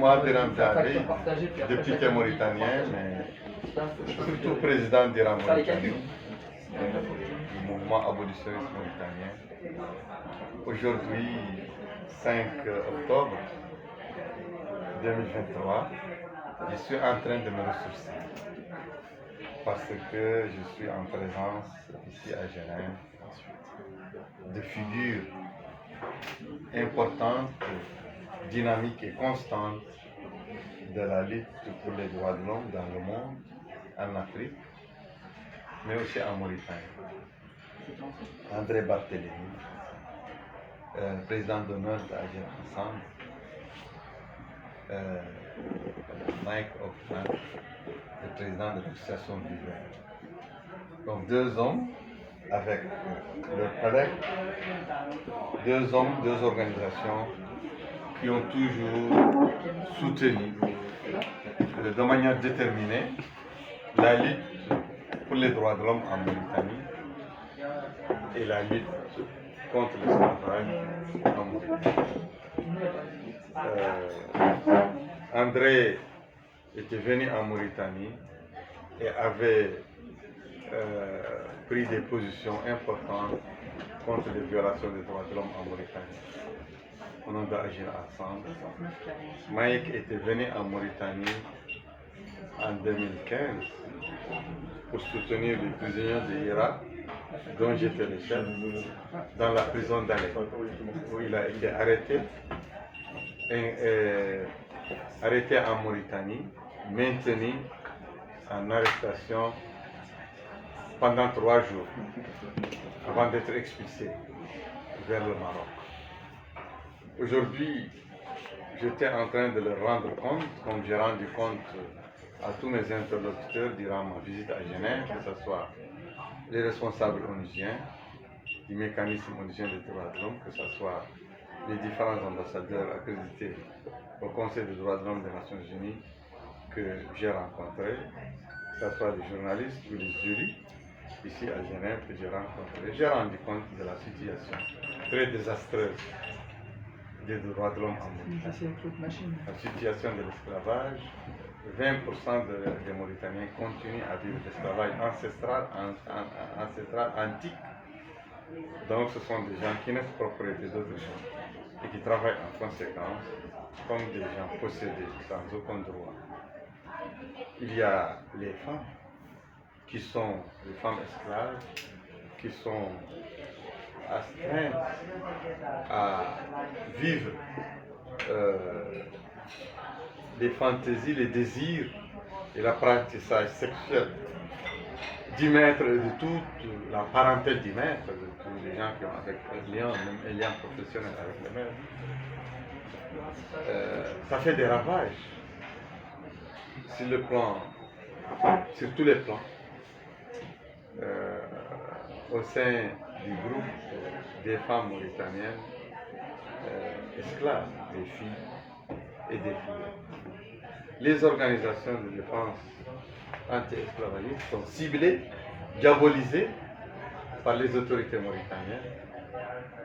Moi, Biram Djabi, député mauritanien, mais surtout président d'Iran Mauritanie, du mouvement abolitionniste mauritanien. Aujourd'hui, 5 octobre 2023, je suis en train de me ressourcer parce que je suis en présence ici à Genève de figures importantes, dynamiques et constantes de la lutte pour les droits de l'homme dans le monde, en Afrique, mais aussi en Mauritanie. André Barthélémy, président d'honneur d'Agir Ensemble, Mike Hoffman, le président de l'association Vivre. Donc deux hommes avec leurs collègues, deux hommes, deux organisations qui ont toujours soutenu de manière déterminée la lutte pour les droits de l'homme en Mauritanie et la lutte contre l'esclavage en Mauritanie. André était venu en Mauritanie et avait pris des positions importantes contre les violations des droits de l'homme en Mauritanie. On doit agir ensemble. Mike était venu en Mauritanie en 2015 pour soutenir les prisonniers de l'Irak, dont j'étais le chef, dans la prison d'Alep, où il a été arrêté, arrêté en Mauritanie, maintenu en arrestation pendant 3 jours, avant d'être expulsé vers le Maroc. Aujourd'hui, j'étais en train de leur rendre compte, comme j'ai rendu compte à tous mes interlocuteurs durant ma visite à Genève, que ce soit les responsables onusiens, du mécanisme onusien des droits de l'homme, que ce soit les différents ambassadeurs accrédités au Conseil des droits de l'homme des Nations Unies que j'ai rencontrés, que ce soit les journalistes ou les jurys ici à Genève que j'ai rencontrés. J'ai rendu compte de la situation très désastreuse des droits de l'homme en Mauritanie. La situation de l'esclavage, 20% des Mauritaniens continuent à vivre l'esclavage ancestral, antique. Donc ce sont des gens qui naissent propriété d'autres gens et qui travaillent en conséquence comme des gens possédés sans aucun droit. Il y a les femmes qui sont les femmes esclaves, qui sont astreintes à vivre les fantaisies, les désirs et l'apprentissage sexuel du maître et de toute la parentèle du maître, de tous les gens qui ont avec un lien professionnel avec le maître. Ça fait des ravages sur tous les plans. Au sein du groupe des femmes mauritaniennes esclaves, des filles et des filles. Les organisations de défense anti-esclavagistes sont ciblées, diabolisées par les autorités mauritaniennes.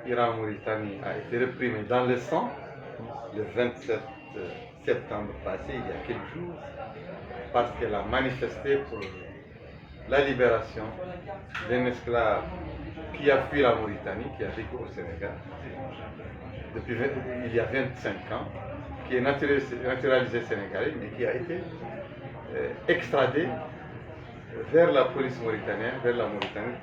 Iran-Mauritanie a été réprimée dans le sang le 27 septembre passé, il y a quelques jours, parce qu'elle a manifesté pour la libération d'un esclave qui a fui la Mauritanie, qui a vécu au Sénégal depuis il y a 25 ans, qui est naturalisé sénégalais, mais qui a été extradé vers la police mauritanienne, vers la Mauritanie,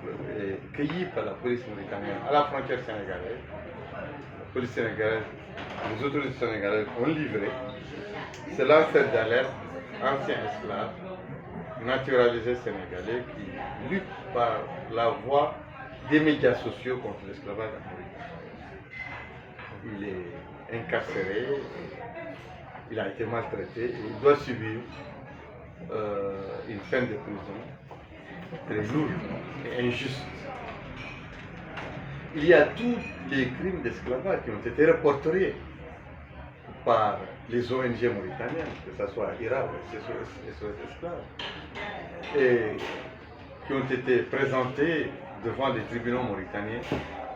cueilli par la police mauritanienne à la frontière sénégalaise. La police sénégalaise, les autorités sénégalaises ont livré ce lanceur d'alerte, ancien esclave, naturalisé sénégalais, qui lutte par la voie des médias sociaux contre l'esclavage en Mauritanie. Il est incarcéré, il a été maltraité et il doit subir une peine de prison très lourde et injuste. Il y a tous les crimes d'esclavage qui ont été répertoriés par les ONG mauritaniennes, que ce soit IRA ou SOS Esclaves, et qui ont été présentés devant les tribunaux mauritaniens.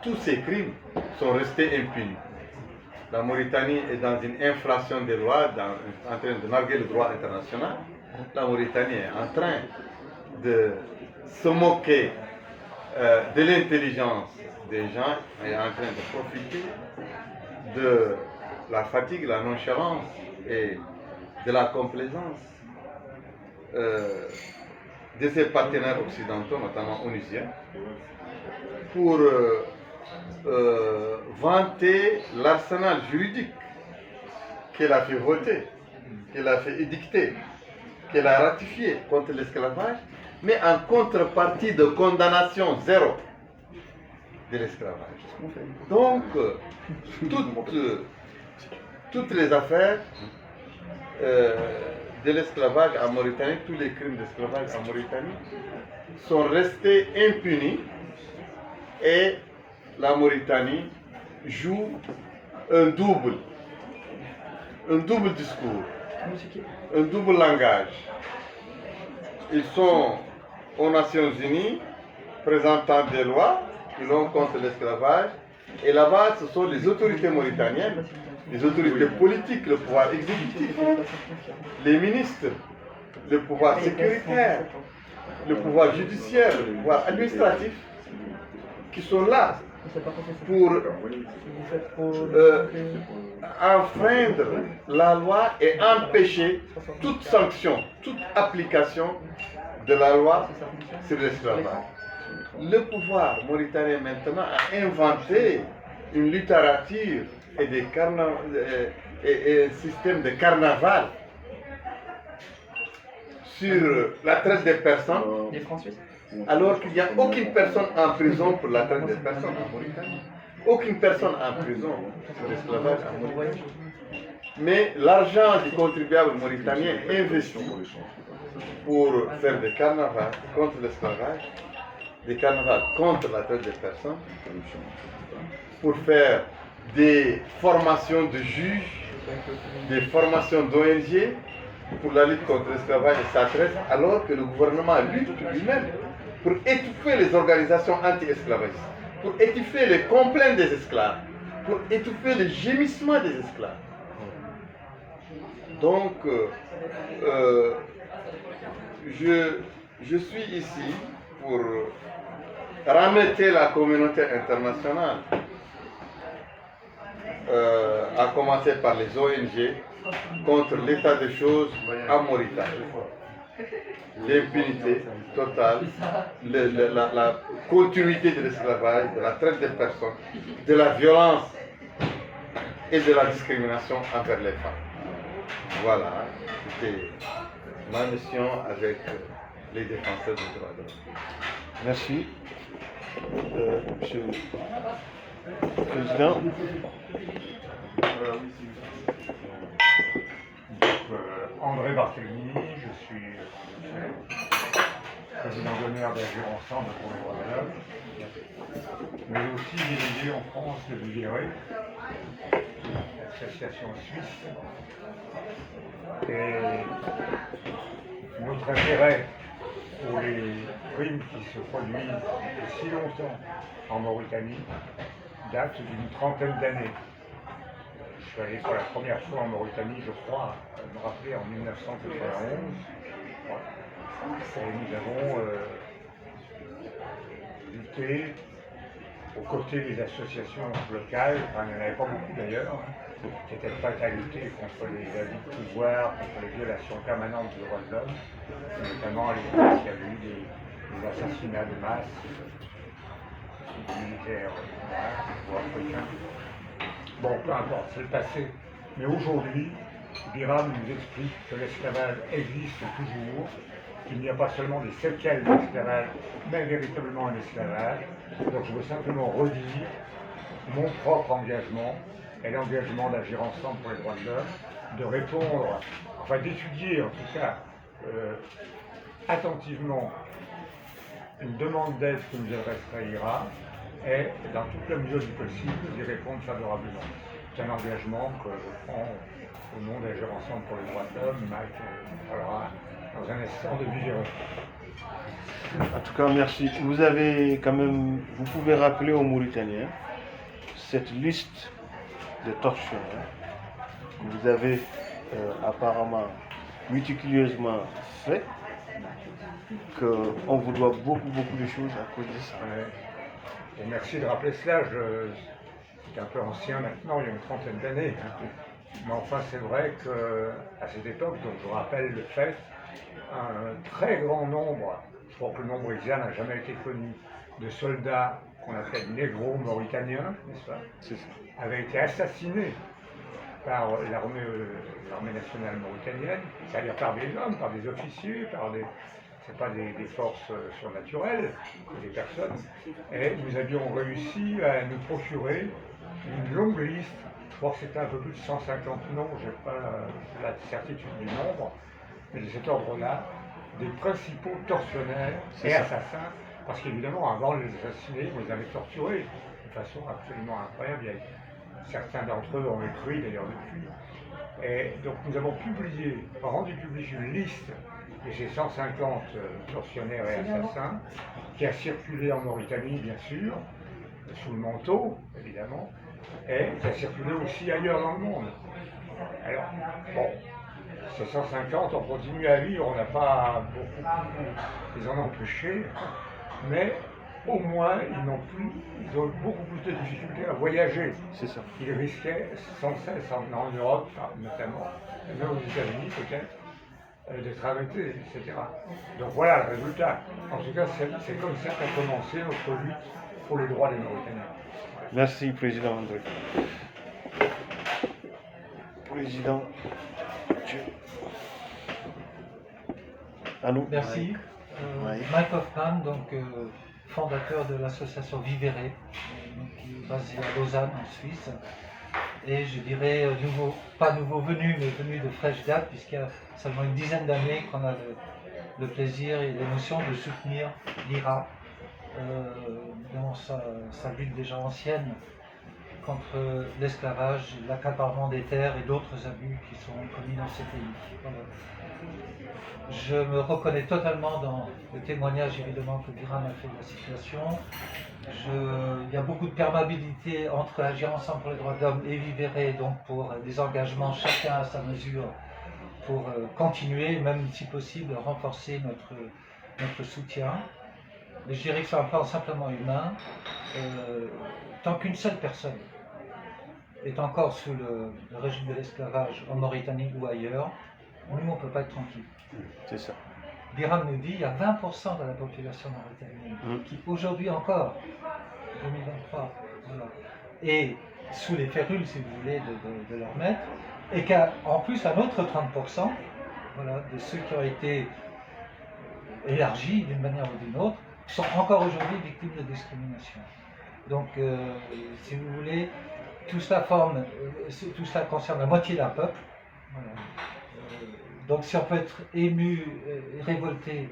Tous ces crimes sont restés impunis. la Mauritanie est dans une inflation des lois, en train de narguer le droit international. La Mauritanie est en train de se moquer de l'intelligence des gens, est en train de profiter de la fatigue, la nonchalance et de la complaisance de ses partenaires occidentaux, notamment onusiens, pour vanter l'arsenal juridique qu'elle a fait voter, qu'elle a fait édicter, qu'elle a ratifié contre l'esclavage, mais en contrepartie de condamnation zéro de l'esclavage. Donc, toutes les affaires de l'esclavage en Mauritanie, tous les crimes d'esclavage en Mauritanie sont restés impunis et la Mauritanie joue un double discours, un double langage. Ils sont aux Nations Unies présentant des lois qui vont contre l'esclavage, et là-bas ce sont les autorités mauritaniennes, les autorités politiques, le pouvoir exécutif, les ministres, le pouvoir sécuritaire, le pouvoir judiciaire, le pouvoir administratif, qui sont là pour enfreindre la loi et empêcher toute sanction, toute application de la loi sur l'esclavage. Le pouvoir mauritanien maintenant a inventé une littérature et un système de carnaval sur la traite des personnes, alors qu'il n'y a aucune personne en prison pour la traite des personnes en Mauritanie. Aucune personne en prison pour l'esclavage en Mauritanie. Mais l'argent du contribuable mauritanien investi pour faire des carnavals contre l'esclavage, des carnavals contre la traite des personnes, pour faire des formations de juges, des formations d'ONG pour la lutte contre l'esclavage et sa traite, alors que le gouvernement lutte lui-même pour étouffer les organisations anti-esclavagistes, pour étouffer les complaintes des esclaves, pour étouffer les gémissements des esclaves. Donc, je suis ici pour remettre la communauté internationale, à commencer par les ONG, contre l'état des choses en Mauritanie. L'impunité totale, la continuité de l'esclavage, de la traite des personnes, de la violence et de la discrimination envers les femmes. Voilà, c'était ma mission avec les défenseurs des droits de l'homme. Merci. Monsieur le Président. André Barthélemy, je suis président d'honneur d'Agir Ensemble pour les droits de l'homme, mais aussi délégué en France de l'IRE, l'association suisse. Et notre intérêt pour les crimes qui se produisent depuis si longtemps en Mauritanie date d'une trentaine d'années. Je suis allé pour la première fois en Mauritanie, je crois, me rappeler, en 1991. Et nous avons lutté aux côtés des associations locales, enfin, il n'y en avait pas beaucoup d'ailleurs, qui étaient prêtes à lutter contre les abus de pouvoir, contre les violations permanentes des droits de l'homme, notamment à l'époque, il y avait eu des assassinats de masse militaires ou africains. Bon, peu importe, c'est le passé. Mais aujourd'hui, Biram nous explique que l'esclavage existe toujours, qu'il n'y a pas seulement des séquelles d'esclavage, mais véritablement un esclavage. Donc je veux simplement redire mon propre engagement et l'engagement d'Agir Ensemble pour les droits de l'homme, de répondre, enfin d'étudier en tout cas attentivement une demande d'aide que nous adresserait IRA, et dans toute la mesure du possible, d'y répondre favorablement. C'est un engagement que je prends au nom d'Agir Ensemble pour les droits de l'homme. Mike parlera dans un instant de vision. En tout cas, merci. Vous avez quand même, vous pouvez rappeler aux Mauritaniens cette liste de tortionnaires que vous avez apparemment méticuleusement fait, qu'on vous doit beaucoup de choses à cause de ça. Ouais. Et merci de rappeler cela. C'est un peu ancien maintenant, il y a une trentaine d'années. Hein. Mais enfin, c'est vrai qu'à cette époque, donc je rappelle le fait, un très grand nombre, je crois que le nombre exact n'a jamais été connu, de soldats qu'on appelle négro-mauritaniens, n'est-ce pas, C'est ça. avaient été assassinés par l'armée nationale mauritanienne, c'est-à-dire par des hommes, par des officiers, c'est pas des forces surnaturelles, c'est des personnes. Et nous avions réussi à nous procurer une longue liste, je crois que c'était un peu plus de 150 noms, je n'ai pas la certitude du nombre, mais de cet ordre-là, des principaux tortionnaires et assassins, parce qu'évidemment, avant de les assassiner, on les avait torturés de façon absolument incroyable. Certains d'entre eux ont écrit d'ailleurs depuis. Et donc nous avons rendu public une liste de ces 150 tortionnaires et assassins, qui a circulé en Mauritanie, bien sûr, sous le manteau, évidemment, et qui a circulé aussi ailleurs dans le monde. Alors, bon, ces 150 ont continué à vivre, on n'a pas beaucoup les en empêchés, mais au moins ils ont eu beaucoup plus de difficultés à voyager. C'est ça. Ils risquaient sans cesse, en Europe notamment, même aux États-Unis peut-être, d'être arrêtés, etc. Donc voilà le résultat. En tout cas, c'est comme ça qu'a commencé notre lutte pour les droits des Mauritaniens. Merci, Président André. Président, allô? Merci. Oui. Mike Hoffman, donc fondateur de l'association Vivere, qui est basée à Lausanne, en Suisse. Et je dirais pas nouveau venu, mais venu de fraîche date, puisqu'il y a seulement une dizaine d'années qu'on a le plaisir et l'émotion de soutenir l'IRA dans sa lutte déjà ancienne contre l'esclavage, l'accaparement des terres et d'autres abus qui sont commis dans ces pays. Voilà. Je me reconnais totalement dans le témoignage évidemment que Biram a fait de la situation. Il y a beaucoup de perméabilité entre Agir ensemble pour les droits de l'homme et Vivere, donc pour des engagements chacun à sa mesure pour continuer, même si possible, renforcer notre soutien. Mais je dirais que c'est un plan simplement humain. Tant qu'une seule personne est encore sous le régime de l'esclavage en Mauritanie ou ailleurs, nous, on ne peut pas être tranquille. C'est ça. Biram nous dit qu'il y a 20% de la population mauritanienne qui, aujourd'hui encore, 2023, voilà, est sous les férules, si vous voulez, de leur maître, et qu'en plus, un autre 30%, voilà, de ceux qui ont été élargis d'une manière ou d'une autre, sont encore aujourd'hui victimes de discrimination. Donc, si vous voulez, tout cela concerne la moitié d'un peuple. Voilà. Donc, si on peut être ému et révolté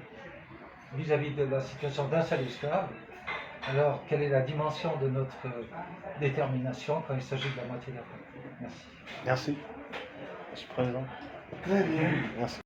vis-à-vis de la situation d'un seul esclave, alors quelle est la dimension de notre détermination quand il s'agit de la moitié d'un peuple? Merci. Merci. Monsieur le Président. Très bien. Merci.